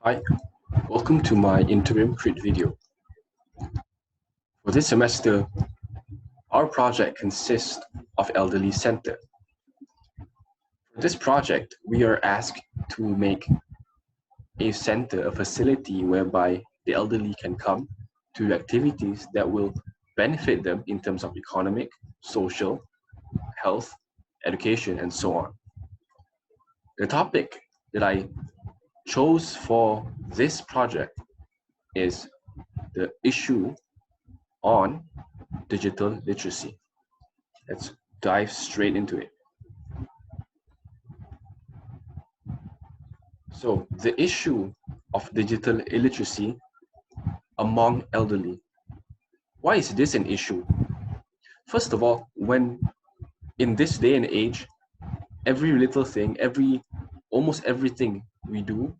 Hi, welcome to my interim crit video. For this semester, our project consists of Elderly Center. For this project, we are asked to make a center, a facility whereby the elderly can come to activities that will benefit them in terms of economic, social, health, education, and so on. The topic that I chose for this project is the issue on digital literacy. Let's dive straight into it. So, the issue of digital illiteracy among elderly. Why is this an issue? First of all, when in this day and age, every little thing, almost everything we do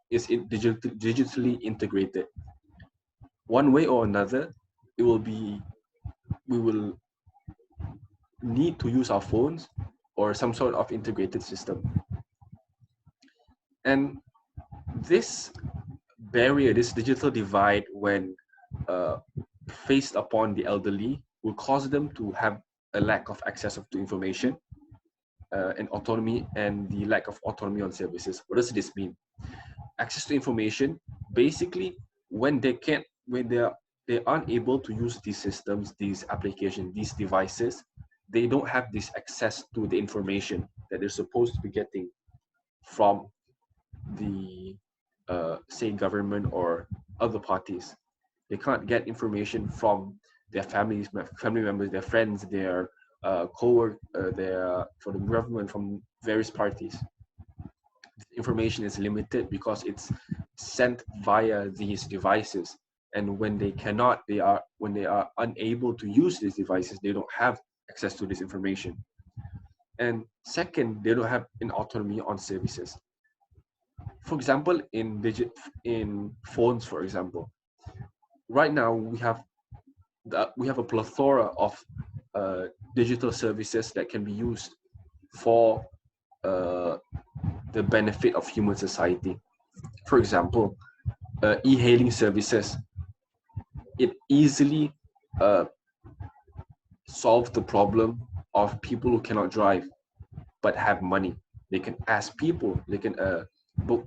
is digitally integrated. One way or another, we will need to use our phones or some sort of integrated system. And this barrier, this digital divide, when faced upon the elderly, will cause them to have a lack of access to information and autonomy, and the lack of autonomy on services. What does this mean? Access to information, basically, when they aren't able to use these systems, these applications, these devices, they don't have this access to the information that they're supposed to be getting from the say government or other parties. They can't get information from their family members, their friends, their their for the government, from various parties. Information is limited because it's sent via these devices, and when they are unable to use these devices, they don't have access to this information. And second, they don't have an autonomy on services. For example, in phones, for example, right now we have a plethora of digital services that can be used for the benefit of human society. For example, e-hailing services, it easily solves the problem of people who cannot drive but have money. They can ask people, they can book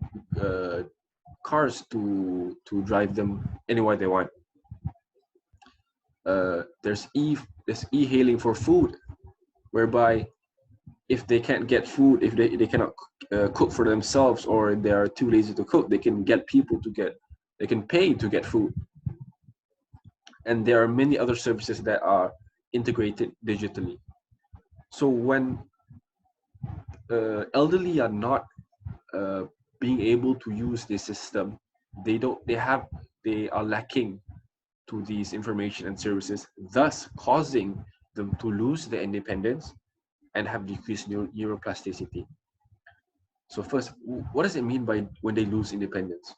cars to drive them anywhere they want. There's e-hailing for food, whereby if they can't get food, if they cannot cook for themselves, or they are too lazy to cook, they can get people they can pay to get food. And there are many other services that are integrated digitally. So when elderly are not being able to use this system, they are lacking to these information and services, thus causing them to lose their independence and have decreased neuroplasticity. So first, what does it mean by when they lose independence?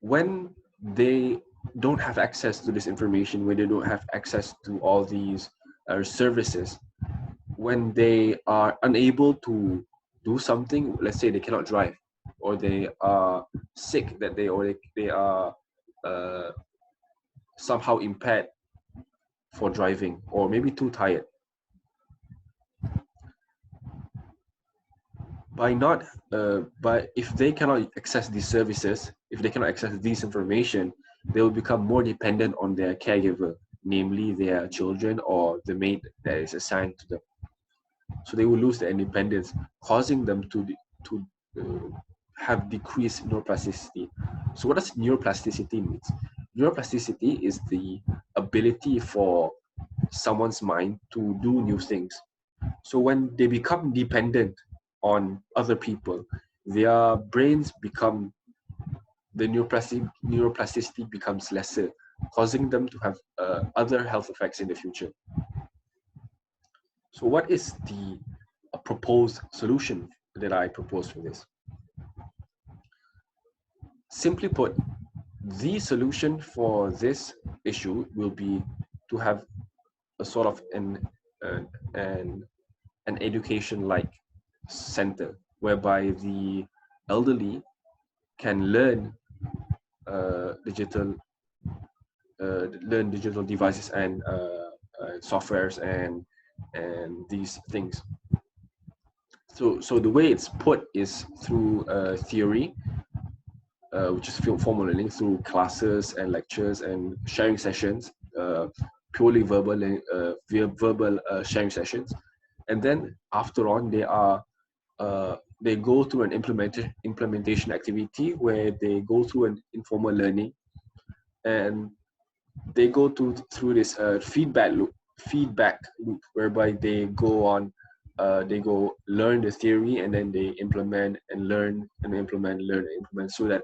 When they don't have access to this information, when they don't have access to all these services, when they are unable to do something, let's say they cannot drive, or they are sick that day, or they are somehow impaired for driving, or maybe too tired. But if they cannot access these services, if they cannot access this information, they will become more dependent on their caregiver, namely their children or the maid that is assigned to them. So they will lose their independence, causing them to have decreased neuroplasticity. So what does neuroplasticity mean? Neuroplasticity is the ability for someone's mind to do new things. So when they become dependent on other people, their brains become, the neuroplasticity becomes lesser, causing them to have other health effects in the future. So what is the proposed solution that I propose for this? Simply put, the solution for this issue will be to have a sort of an education-like center, whereby the elderly can learn digital devices and softwares and these things. So the way it's put is through theory, which is formal learning, through classes and lectures and sharing sessions, purely verbal and verbal sharing sessions, and then after on they go through an implementation activity where they go through an informal learning, and they go through this feedback loop whereby they go on they go learn the theory, and then they implement and learn and implement, learn and implement, so that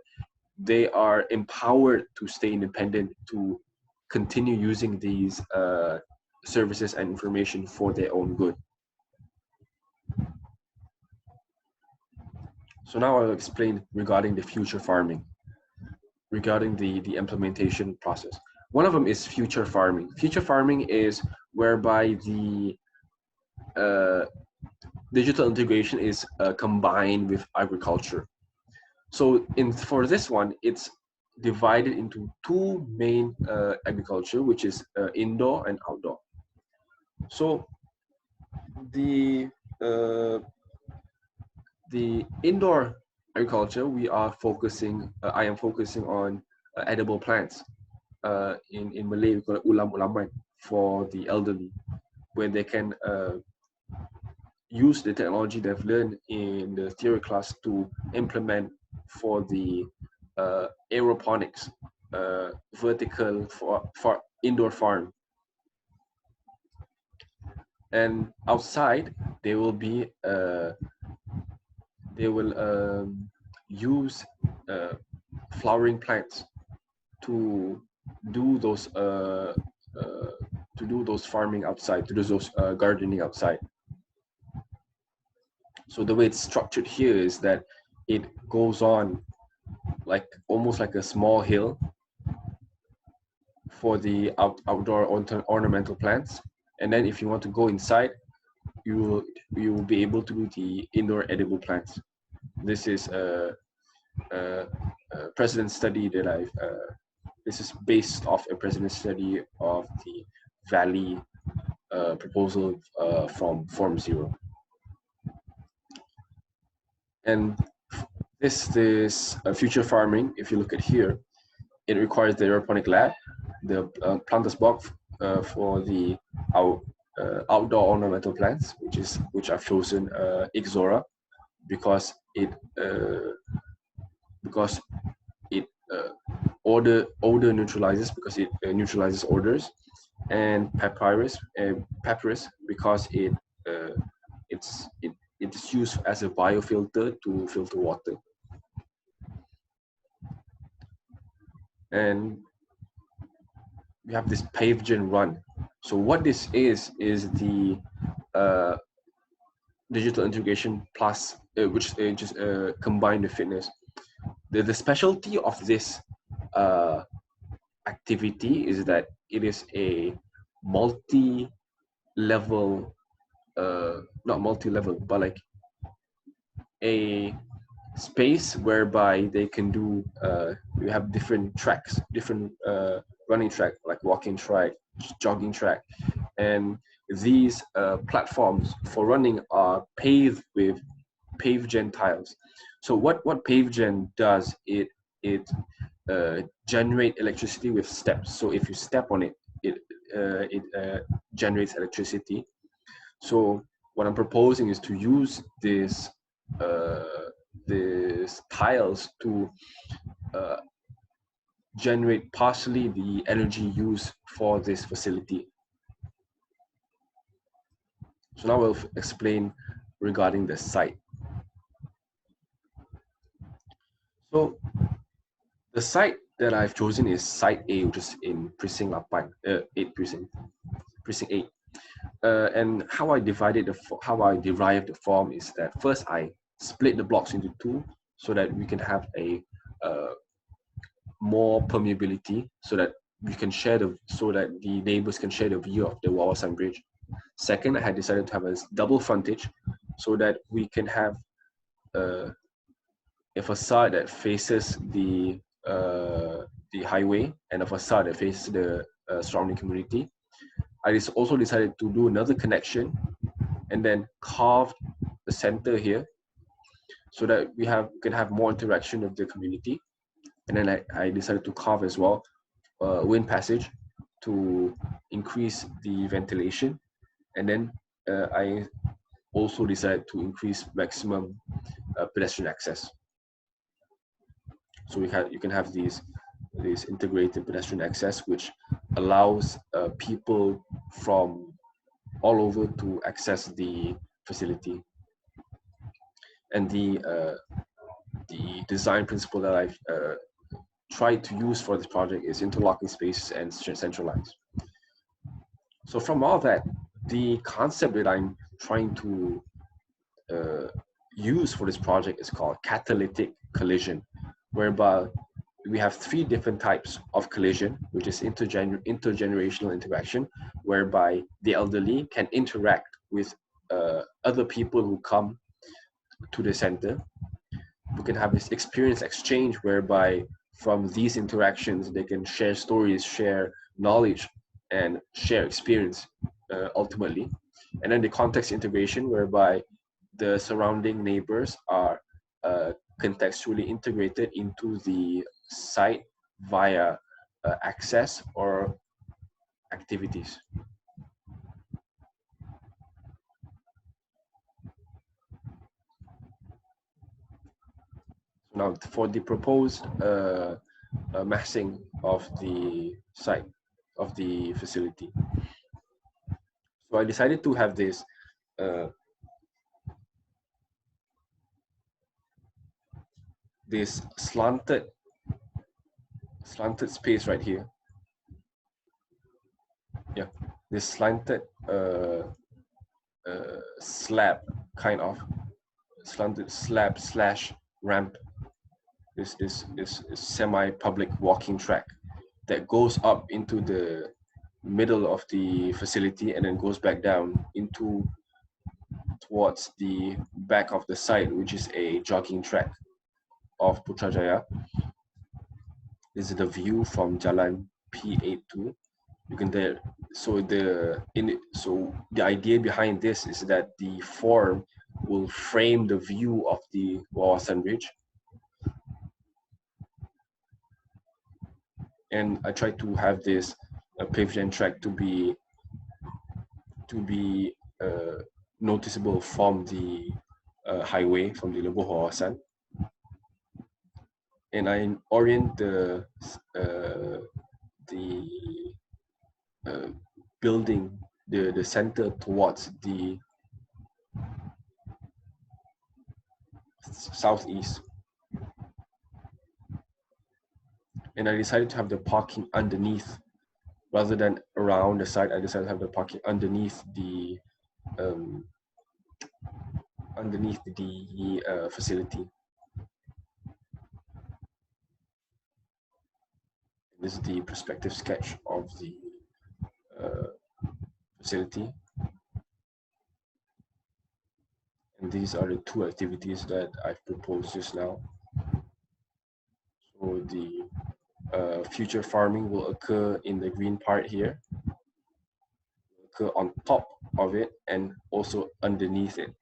they are empowered to stay independent, to continue using these services and information for their own good. So now I'll explain regarding the future farming, regarding the implementation process. One of them is future farming. Future farming is whereby the digital integration is combined with agriculture. So for this one, it's divided into two main agriculture, which is indoor and outdoor. So the uh, the indoor agriculture, we are focusing. I am focusing on edible plants. In Malay, we call it ulam-ulaman for the elderly, where they can use the technology they've learned in the theory class to implement for the aeroponics, vertical for indoor farm. And outside, they will be they will use flowering plants to do those farming outside, to do those gardening outside. So the way it's structured here is that it goes on like almost like a small hill for the outdoor ornamental plants, and then if you want to go inside, you will be able to do the indoor edible plants. This is a precedent study that I've. This is based off a precedent study of the Valley proposal from Form Zero. And this future farming, if you look at here, it requires the aeroponic lab, the planters box for the outdoor ornamental plants, which I've chosen Ixora because it odor neutralizes, because it neutralizes odors, and papyrus because it's used as a biofilter to filter water. And we have this PaveGen run. So what this is the digital integration plus, which just combine the fitness. The specialty of this activity is that it is a multi-level, not multi-level, but like a space whereby they can do, you have different tracks, different running track, like walking track, jogging track, and these platforms for running are paved with PaveGen tiles. So what PaveGen does, it generate electricity with steps. So if you step on it, it generates electricity. So what I'm proposing is to use these tiles to generate partially the energy used for this facility. So now we'll explain regarding the site. So the site that I've chosen is Site A, which is in Precinct 8, Precinct 8. And how I derived the form is that first I split the blocks into two so that we can have a more permeability, so that we can share so that the neighbors can share the view of the Wawasan Bridge. Second, I had decided to have a double frontage so that we can have a facade that faces the highway and a facade that faces the surrounding community. I also decided to do another connection and then carve the center here so that we can have more interaction with the community. And then I decided to carve as well wind passage to increase the ventilation. And then I also decided to increase maximum pedestrian access. So you can have these integrated pedestrian access, which allows people from all over to access the facility. And the design principle that I've tried to use for this project is interlocking spaces and centralized. So from all that, the concept that I'm trying to use for this project is called catalytic collision, whereby we have three different types of collision, which is intergenerational interaction, whereby the elderly can interact with other people who come to the center. We can have this experience exchange whereby from these interactions, they can share stories, share knowledge, and share experience ultimately. And then the context integration whereby the surrounding neighbors are contextually integrated into the site via access or activities. Now, for the proposed massing of the site of the facility, so I decided to have this this slanted space right here. Yeah, this slanted slab, kind of slanted slab slash ramp. This semi-public walking track that goes up into the middle of the facility and then goes back down into towards the back of the site, which is a jogging track of Putrajaya. This is the view from Jalan P82. You can there. So the idea behind this is that the form will frame the view of the Wawasan Ridge. And I try to have this pavement track to be noticeable from the highway, from the Lubuk Wawasan. And I orient the building, the center towards the southeast. And I decided to have the parking underneath rather than around the site. I decided to have the parking underneath the facility. This is the perspective sketch of the facility. And these are the two activities that I've proposed just now. So the future farming will occur in the green part here, occur on top of it and also underneath it.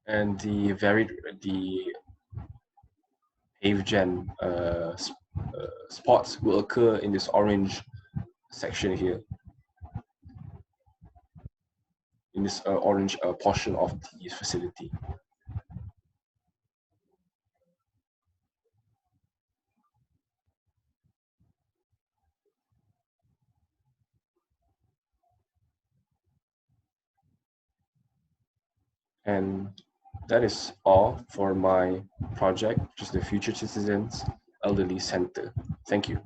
And the PaveGen spots will occur in this orange section here, in this orange portion of the facility. And that is all for my project, which is the Future Citizens Elderly Center. Thank you.